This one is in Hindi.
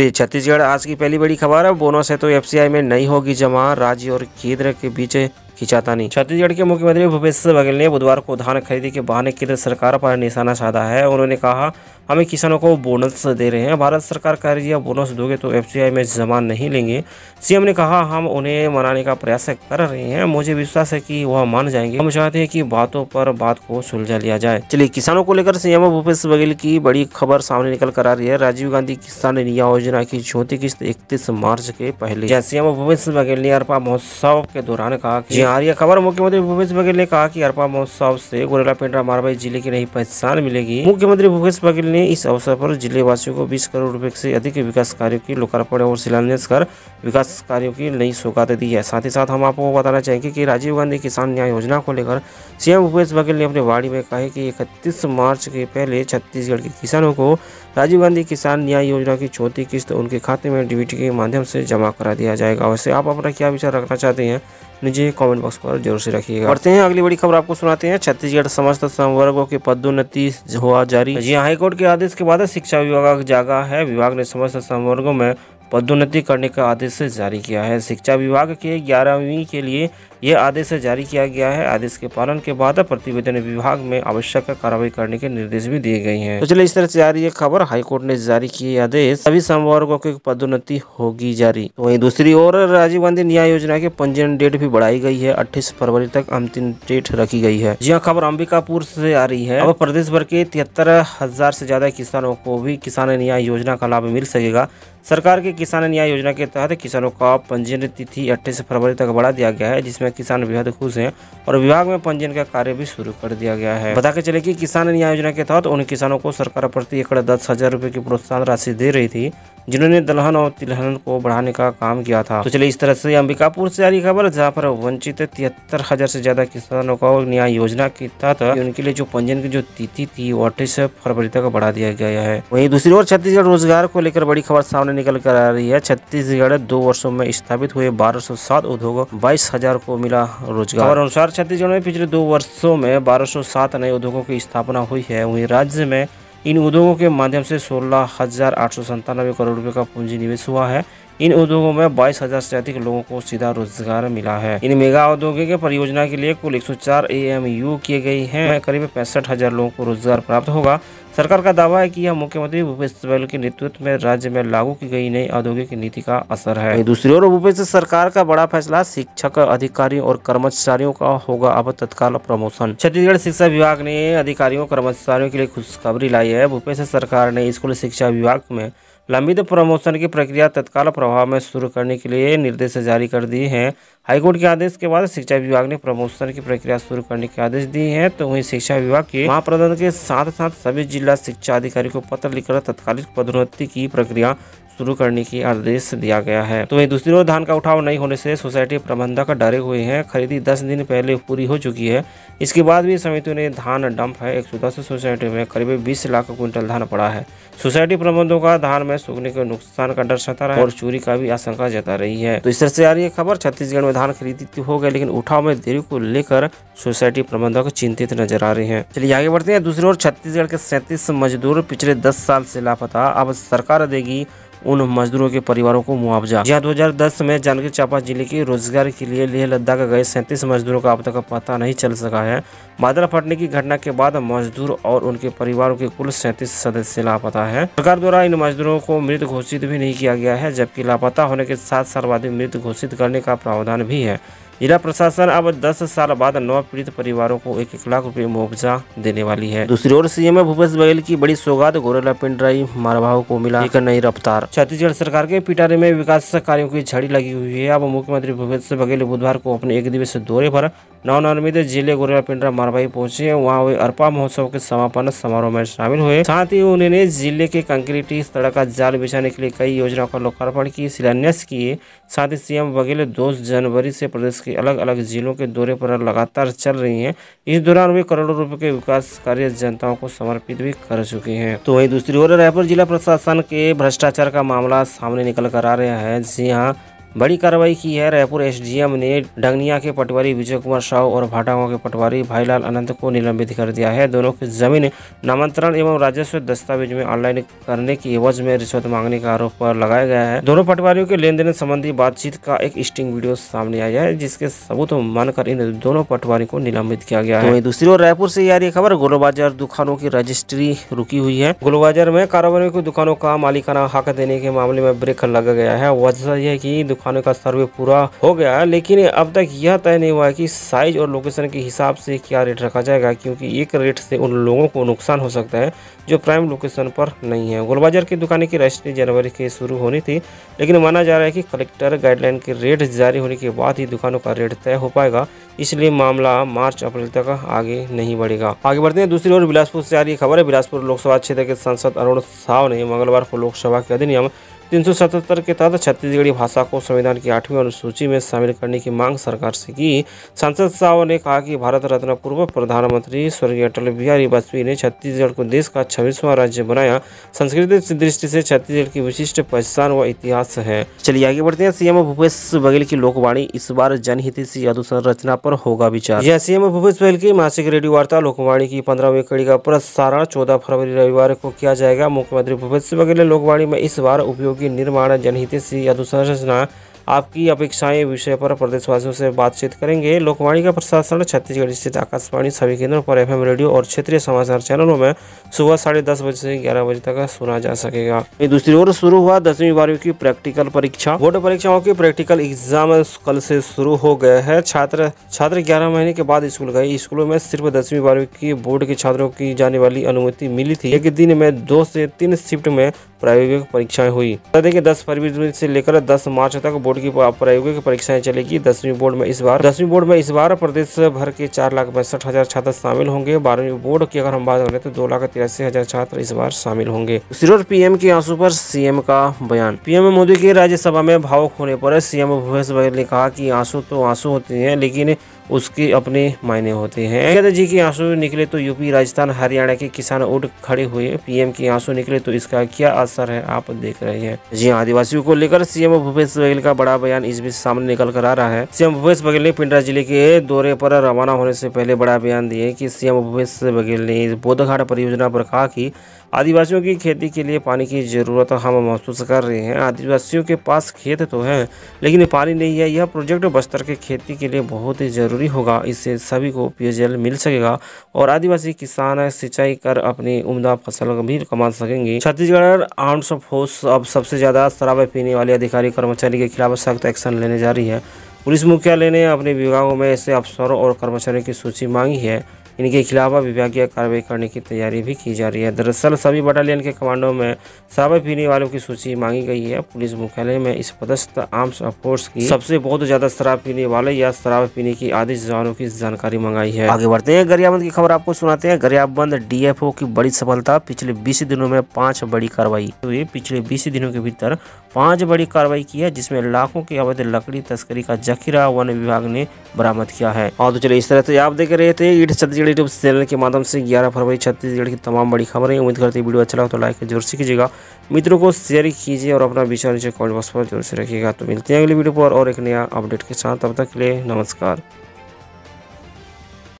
चलिए छत्तीसगढ़ आज की पहली बड़ी खबर है। बोनस है तो एफसीआई में नहीं होगी जमा, राज्य और केंद्र के बीच खींचातानी। छत्तीसगढ़ के मुख्यमंत्री भूपेश बघेल ने बुधवार को धान खरीदी के बहाने केंद्र सरकार पर निशाना साधा है। उन्होंने कहा, हमें किसानों को बोनस दे रहे हैं, भारत सरकार कह रही है बोनस दोगे तो एफसीआई में जमा नहीं लेंगे। सीएम ने कहा, हम उन्हें मनाने का प्रयास कर रहे हैं, मुझे विश्वास है कि वह मान जाएंगे। हम चाहते हैं कि बातों पर बात को सुलझा लिया जाए। चलिए किसानों को लेकर सीएम भूपेश बघेल की बड़ी खबर सामने निकल कर आ रही है। राजीव गांधी किसान योजना की चौथी किस्त 31 मार्च के पहले सीएम भूपेश बघेल ने अरपा महोत्सव के दौरान कहा कि यह खबर मुख्यमंत्री भूपेश बघेल ने कहा कि अरपा महोत्सव से गोरेला पेंड्रा मारवाड़ी जिले की नई पहचान मिलेगी। मुख्यमंत्री भूपेश बघेल ने इस अवसर पर जिले वासियों को 20 करोड़ रुपए से अधिक विकास कार्यों की लोकार्पण और शिलान्यास कर विकास कार्यों की नई सौगात दी है। साथ ही साथ हम आपको बताना चाहेंगे कि राजीव गांधी किसान न्याय योजना को लेकर सीएम भूपेश बघेल ने अपने वाणी में कहा कि 31 मार्च के पहले छत्तीसगढ़ के किसानों को राजीव गांधी किसान न्याय योजना की चौथी किस्त उनके खाते में डीबीटी के माध्यम से जमा करा दिया जाएगा। वैसे आप अपना क्या विचार रखना चाहते हैं नीचे कमेंट बॉक्स पर जरूर से रखिएगा। बढ़ते हैं अगली बड़ी खबर आपको सुनाते हैं। छत्तीसगढ़ समस्त संवर्गों के पदोन्नति हुआ जारी। जी हाईकोर्ट के आदेश के बाद शिक्षा विभाग जागा है। विभाग ने समस्त संवर्गों में पदोन्नति करने का आदेश जारी किया है। शिक्षा विभाग के 11वीं के लिए यह आदेश जारी किया गया है। आदेश के पालन के बाद प्रतिवेदन विभाग में आवश्यक कार्रवाई करने के निर्देश भी दिए गए हैं। तो चलिए इस तरह से आ रही है खबर। हाईकोर्ट ने जारी किए आदेश, सभी संवर्गों की पदोन्नति होगी जारी। तो वहीं दूसरी ओर राजीव गांधी न्याय योजना के पंजीयन डेट भी बढ़ाई गई है। 28 फरवरी तक अंतिम डेट रखी गई है। जी हाँ, खबर अंबिकापुर से आ रही है। अब प्रदेश भर के 73,000 से ज्यादा किसानों को भी किसान न्याय योजना का लाभ मिल सकेगा। सरकार के किसान न्याय योजना के तहत किसानों का पंजीयन तिथि 28 फरवरी तक बढ़ा दिया गया है, जिसमें किसान बेहद खुश हैं और विभाग में पंजीयन का कार्य भी शुरू कर दिया गया है। बता के चले कि किसान न्याय योजना के तहत उन किसानों को सरकार प्रति एकड़ 10,000 रुपए की प्रोत्साहन राशि दे रही थी, जिन्होंने दलहन और तिलहन को बढ़ाने का काम किया था। तो चलिए इस तरह से अंबिकापुर से आ रही खबर, जहाँ पर वंचित 73,000 से ज्यादा किसानों को न्याय योजना के तहत उनके लिए जो पंजीयन की जो तिथि थी वो 28 फरवरी तक बढ़ा दिया गया है। वहीं दूसरी ओर छत्तीसगढ़ रोजगार को लेकर बड़ी खबर सामने निकल कर आ रही है। छत्तीसगढ़ 2 वर्षों में स्थापित हुए 1207 उद्योग, 22,000 को मिला रोजगार। और अनुसार छत्तीसगढ़ में पिछले 2 वर्षों में 1207 नए उद्योगों की स्थापना हुई है। वहीं राज्य में इन उद्योगों के माध्यम से 16,897 करोड़ रुपए का पूंजी निवेश हुआ है। इन उद्योगों में 22,000 से अधिक लोगों को सीधा रोजगार मिला है। इन मेगा औद्योगिक परियोजना के लिए कुल 104 AMU किए गए हैं। करीब 65,000 लोगों को रोजगार प्राप्त होगा। सरकार का दावा है कि यह मुख्यमंत्री भूपेश बघेल के नेतृत्व में राज्य में लागू की गई नई औद्योगिक नीति का असर है। दूसरी ओर भूपेश सरकार का बड़ा फैसला, शिक्षक अधिकारियों और कर्मचारियों का होगा अब तत्काल प्रमोशन। छत्तीसगढ़ शिक्षा विभाग ने अधिकारियों कर्मचारियों के लिए खुशखबरी लाई है। भूपेश सरकार ने स्कूल शिक्षा विभाग में लंबित प्रमोशन की प्रक्रिया तत्काल प्रभाव में शुरू करने के लिए निर्देश जारी कर दिए हैं। हाईकोर्ट के आदेश के बाद शिक्षा विभाग ने प्रमोशन की प्रक्रिया शुरू करने के आदेश दिए हैं। तो वहीं शिक्षा विभाग के महाप्रबंधक के साथ साथ सभी जिला शिक्षा अधिकारी को पत्र लिखकर तत्कालिक पदोन्नति की प्रक्रिया शुरू करने की आदेश दिया गया है। तो वहीं दूसरी ओर धान का उठाव नहीं होने से सोसाइटी प्रबंधक डरे हुए हैं। खरीदी 10 दिन पहले पूरी हो चुकी है, इसके बाद भी समितियों ने धान डंप है। 110 सोसाइटी में करीब 20 लाख क्विंटल धान पड़ा है। सोसाइटी प्रबंधकों का धान में सूखने के नुकसान का डर सता रहा है और चोरी का भी आशंका जता रही है। तो इस तरह से आ रही है खबर। छत्तीसगढ़ में धान खरीदी हो गई, लेकिन उठाव में देरी को लेकर सोसाइटी प्रबंधक चिंतित नजर आ रहे हैं। चलिए आगे बढ़ते हैं। दूसरी ओर छत्तीसगढ़ के 37 मजदूर पिछले 10 साल से लापता, अब सरकार देगी उन मजदूरों के परिवारों को मुआवजा। जहाँ 2010 में जांजगीर चांपा जिले के रोजगार के लिए लेह लद्दाख गए 37 मजदूरों का अब तक पता नहीं चल सका है। बादल फटने की घटना के बाद मजदूर और उनके परिवारों के कुल 37 सदस्य लापता है। सरकार द्वारा इन मजदूरों को मृत घोषित भी नहीं किया गया है, जबकि लापता होने के 7 साल बाद मृत घोषित करने का प्रावधान भी है। जिला प्रशासन अब 10 साल बाद 9 पीड़ित परिवारों को 1-1 लाख रुपए मुआवजा देने वाली है। दूसरी ओर सीएम भूपेश बघेल की बड़ी सौगात, गोरेला पेंड्रा मारवाह को मिला एक नई रफ्तार। छत्तीसगढ़ सरकार के पिटारे में विकास कार्यों की झड़ी लगी हुई है। अब मुख्यमंत्री भूपेश बघेल बुधवार को अपने 1 दिवसीय दौरे पर नवनिर्मित जिले गोरेला पेंड्रा मारवाही पहुंचे। वहां वे अरपा महोत्सव के समापन समारोह में शामिल हुए। साथ ही उन्होंने जिले के कंक्रीटी सड़क का जाल बिछाने के लिए कई योजनाओं का लोकार्पण की, शिलान्यास किए। साथ ही सीएम बघेल 2 जनवरी से प्रदेश के अलग अलग जिलों के दौरे पर लगातार चल रही हैं। इस दौरान वे करोड़ों रुपए के विकास कार्य जनताओं को समर्पित भी कर चुके हैं। तो वहीं दूसरी ओर रायपुर जिला प्रशासन के भ्रष्टाचार का मामला सामने निकल कर आ रहा है। जी हाँ, बड़ी कार्रवाई की है। रायपुर एसडीएम ने डंगनिया के पटवारी विजय कुमार साहू और भाटागांव के पटवारी भाईलाल अनंत को निलंबित कर दिया है। दोनों की जमीन नामांतरण एवं राजस्व दस्तावेज में ऑनलाइन करने की एवज में रिश्वत मांगने का आरोप पर लगाया गया है। दोनों पटवारियों के लेन देन संबंधी बातचीत का एक स्टिंग वीडियो सामने आया है, जिसके सबूत मानकर इन दोनों पटवारी को निलंबित किया गया है। दूसरी ओर रायपुर से आ रही खबर, गोलोबाजार दुकानों की रजिस्ट्री रुकी हुई है। गोलोबाजार में कारोबारियों को दुकानों का मालिकाना हक देने के मामले में ब्रेक लगा गया है। वजह यह है कि दुकानों का सर्वे पूरा हो गया है, लेकिन अब तक यह तय नहीं हुआ है कि साइज और लोकेशन के हिसाब से क्या रेट रखा जाएगा, क्योंकि एक रेट से उन लोगों को नुकसान हो सकता है जो प्राइम लोकेशन पर नहीं है। गोलबाजार की दुकानें की रजिस्ट्री जनवरी के शुरू होनी थी, लेकिन माना जा रहा है कि कलेक्टर गाइडलाइन के रेट जारी होने के बाद ही दुकानों का रेट तय हो पाएगा, इसलिए मामला मार्च अप्रैल तक आगे नहीं बढ़ेगा। आगे बढ़ते हैं। दूसरी ओर बिलासपुर से आ रही खबर है। बिलासपुर लोकसभा क्षेत्र के सांसद अरुण साव ने मंगलवार को लोकसभा के अधिनियम 377 के तहत छत्तीसगढ़ी भाषा को संविधान की 8वीं अनुसूची में शामिल करने की मांग सरकार से की। सांसद साव ने कहा कि भारत रत्न पूर्व प्रधानमंत्री स्वर्गीय अटल बिहारी वाजपेयी ने छत्तीसगढ़ को देश का 26वां राज्य बनाया। सांस्कृतिक दृष्टि से छत्तीसगढ़ की विशिष्ट पहचान व इतिहास है। चलिए आगे बढ़ते हैं। सीएम भूपेश बघेल की लोकवाणी, इस बार जनहितैषी अधोसंरचना पर होगा विचार। यह सीएम भूपेश बघेल की मासिक रेडियो वार्ता लोकवाणी की 15वीं कड़ी का प्रसारण 14 फरवरी रविवार को किया जाएगा। मुख्यमंत्री भूपेश बघेल ने लोकवाणी में इस बार उपयोग निर्माण, जनहितैषी अधोसंरचना, आपकी अपेक्षाएं विषय पर प्रदेशवासियों से बातचीत करेंगे। लोकवाणी का प्रसारण छत्तीसगढ़ स्थित आकाशवाणी सभी केंद्रों पर एफएम रेडियो और क्षेत्रीय समाचार चैनलों में सुबह 10:30 बजे से 11 बजे तक सुना जा सकेगा। दूसरी ओर शुरू हुआ 10वीं 12वीं की प्रैक्टिकल परीक्षा। बोर्ड परीक्षाओं की प्रैक्टिकल एग्जाम कल से शुरू हो गए हैं। छात्र 11 महीने के बाद स्कूल गए। स्कूलों में सिर्फ 10वीं 12वीं की बोर्ड के छात्रों की जाने वाली अनुमति मिली थी। एक दिन में 2 से 3 शिफ्ट में प्रायोगिक परीक्षाएं हुई। बता दें कि 10 फरवरी से लेकर 10 मार्च तक बोर्ड की प्रायोगिक परीक्षाएं चलेगी। 10वीं बोर्ड में इस बार प्रदेश भर के 4,62,000 छात्र शामिल होंगे। 12वीं बोर्ड की अगर हम बात करें तो 2,83,000 छात्र इस बार शामिल होंगे। सिर्फ पीएम के आंसू पर सीएम का बयान। पीएम मोदी के राज्यसभा में भावुक होने पर सीएम भूपेश बघेल ने कहा कि आंसू तो आंसू होते हैं, लेकिन उसके अपने मायने होते हैं। कहते जी के आंसू निकले तो यूपी, राजस्थान, हरियाणा के किसान उठ खड़े हुए। पीएम के आंसू निकले तो इसका क्या असर है, आप देख रहे हैं। जी आदिवासियों को लेकर सीएम भूपेश बघेल का बड़ा बयान इस बीच सामने निकल कर आ रहा है। सीएम भूपेश बघेल ने पिंडरा जिले के दौरे पर रवाना होने से पहले बड़ा बयान दिए कि सीएम भूपेश बघेल ने बोधघाट परियोजना पर कहा कि आदिवासियों की खेती के लिए पानी की जरूरत हम महसूस कर रहे हैं। आदिवासियों के पास खेत तो है, लेकिन पानी नहीं है। यह प्रोजेक्ट बस्तर के खेती के लिए बहुत ही जरूरी होगा। इससे सभी को पेयजल मिल सकेगा और आदिवासी किसान सिंचाई कर अपनी उम्दा फसल भी कमा सकेंगे। छत्तीसगढ़ आर्म्ड फोर्स अब सबसे ज्यादा शराब पीने वाले अधिकारी कर्मचारी के खिलाफ सख्त एक्शन लेने जा रही है। पुलिस मुख्यालय ने अपने विभागों में ऐसे अफसरों और कर्मचारियों की सूची मांगी है। इनके खिलाफ विभागीय कार्रवाई करने की तैयारी भी की जा रही है। दरअसल सभी बटालियन के कमांडो में शराब पीने वालों की सूची मांगी गई है। पुलिस मुख्यालय में इस पदस्थ आर्म्स फोर्स की सबसे बहुत ज्यादा शराब पीने वाले या शराब पीने की आदि जवानों की जानकारी मंगाई है। आगे बढ़ते हैं। गरियाबंद की खबर आपको सुनाते हैं। गरियाबंद डीएफओ की बड़ी सफलता, पिछले 20 दिनों में 5 बड़ी कार्रवाई हुई। पिछले 20 दिनों के भीतर 5 बड़ी कार्रवाई की है, जिसमें लाखों की अवैध लकड़ी तस्करी का जखीरा वन विभाग ने बरामद किया है। और तो चलिए इस तरह से आप देख रहे थे ईट छत्तीसगढ़ यूट्यूब चैनल के माध्यम से 11 फरवरी छत्तीसगढ़ की तमाम बड़ी खबरें। उम्मीद करते हैं वीडियो अच्छा लगा तो लाइक जरूर से कीजिएगा, मित्रों को शेयर कीजिए और अपना विचार नीचे कमेंट बॉक्स पर जरूर से रखिएगा। तो मिलते हैं अगली वीडियो पर और एक नया अपडेट के साथ। तब तक के लिए नमस्कार।